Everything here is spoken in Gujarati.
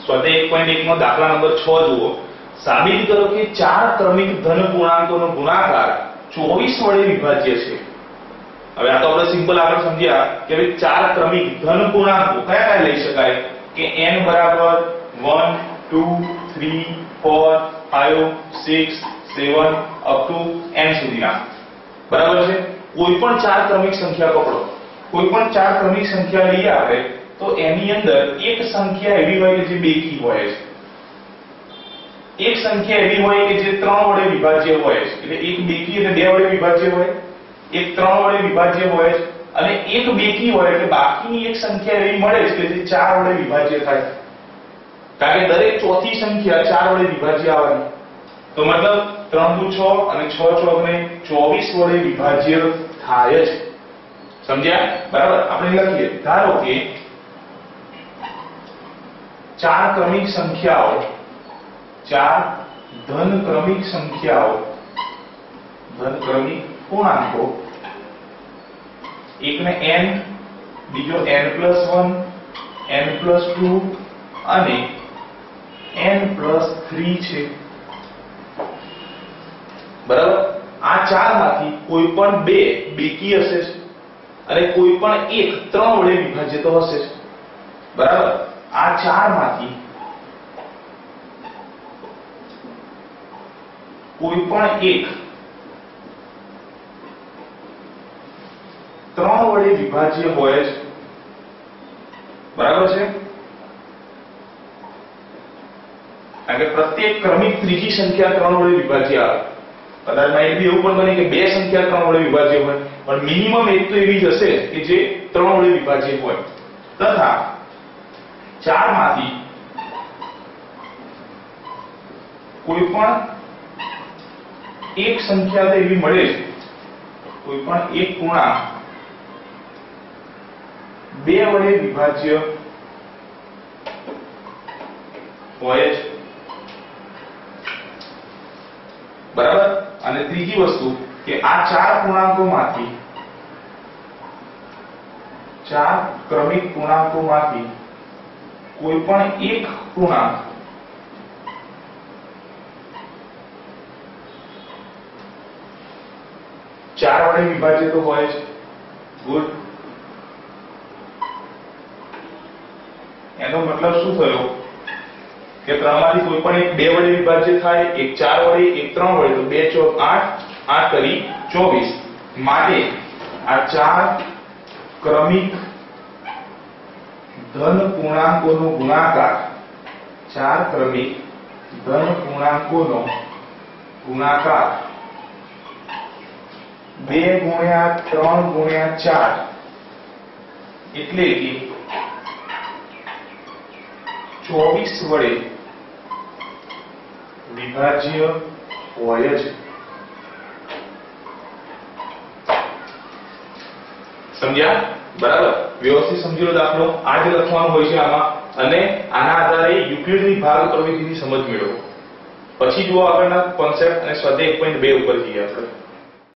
સ્વાધ્યાય 1.1 માં દાખલા નંબર 6 જુઓ. સાબિત કરો કે 4 ક્રમિક ધન પૂર્ણાંકોનો ગુણાકાર 24 વડે વિભાજ્ય છે. હવે આ તો આપણે સિમ્પલ આગળ સમજ્યા કે હવે 4 ક્રમિક ધન પૂર્ણાંકો કયા કયા લઈ શકાય કે n બરાબર 1 2 3 4 5 6 7 અપ ટુ n સુધીના. બરાબર છે. કોઈ પણ 4 ક્રમિક સંખ્યા પકડો, કોઈ પણ 4 ક્રમિક સંખ્યા લઈએ આપણે તો એની અંદર એક સંખ્યા એવી હોય કે જે બેકી હોય છે, એક સંખ્યા એવી હોય કે જે 3 વડે વિભાજ્ય હોય છે. એટલે એક બેકી એટલે 2 વડે વિભાજ્ય હોય, એક 3 વડે વિભાજ્ય હોય છે અને એક બેકી હોય એટલે બાકીની એક સંખ્યા એવી મળે છે કે જે 4 વડે વિભાજ્ય થાય. કારણ કે દરેક ચોથી સંખ્યા 4 વડે વિભાજ્ય આવવાની. તો મતલબ 3 દુ 6 અને 6 ચોક ને 24 વડે વિભાજ્ય થાય છે. સમજ્યા? બરાબર. આપણે લખીએ. ધારો કે 4 ક્રમિક સંખ્યાઓ, 4 ધન ક્રમિક સંખ્યાઓ, ધન ક્રમિક પૂર્ણાંકો, એકને n, બીજો n+1, n+2 અને n+3 છે. બરાબર. આ 4 માંથી કોઈ પણ 2 બેકી હશે અને કોઈ પણ એક 3 વડે વિભાજ્ય તો હશે. બરાબર. આ 4 માંથી કોઈ પણ એક 3 વડે વિભાજ્ય હોય છે. બરાબર છે. કારણ કે પ્રત્યેક ક્રમિક ત્રીજી સંખ્યા 3 વડે વિભાજ્ય આવે. કદાચમાં એક એવું પણ બને કે 2 સંખ્યા 3 વડે વિભાજ્ય હોય, પણ મિનિમમ એક તો એવી જ હશે કે જે 3 વડે વિભાજ્ય હોય. તથા 4 માંથી કોઈ પણ એક સંખ્યા તો એવી મળે છે, કોઈ પણ એક પૂર્ણાંક 2 વડે વિભાજ્ય હોય છે. બરાબર. અને ત્રીજી વસ્તુ કે આ 4 પૂર્ણાંકોમાંથી, 4 ક્રમિક પૂર્ણાંકોમાંથી કોઈ પણ એક પૂર્ણાંક 4 વડે વિભાજ્ય તો હોય છે. ગુડ. એનો મતલબ શું થયો કે 3 માંથી કોઈ પણ એક 2 વડે વિભાજ્ય થાય, એક 4 વડે, એક 3 વડે, તો 2 ચોક 8, 8 કરી 24. માટે આ 4 ક્રમિક ધન પૂર્ણાંકોનો ગુણાકાર, 4 ક્રમિક ધન પૂર્ણાંકોનો ગુણાકાર 2 ગુણ્યા 3 ગુણ્યા 4 એટલે કે 24 વડે વિભાજ્ય હોય છે. સમજ્યા? બરાબર. વ્યવસ્થિત સમજી લો દાખલો. આ જ લખવાનું હોય છે આમાં અને આના આધારે યુક્લિડની ભાગ પ્રવૃત્તિની સમજ મેળવો. પછી જુઓ આગળના કોન્સેપ્ટ અને સ્વાધ્યાય 1.2 ઉપર જઈએ આપણે.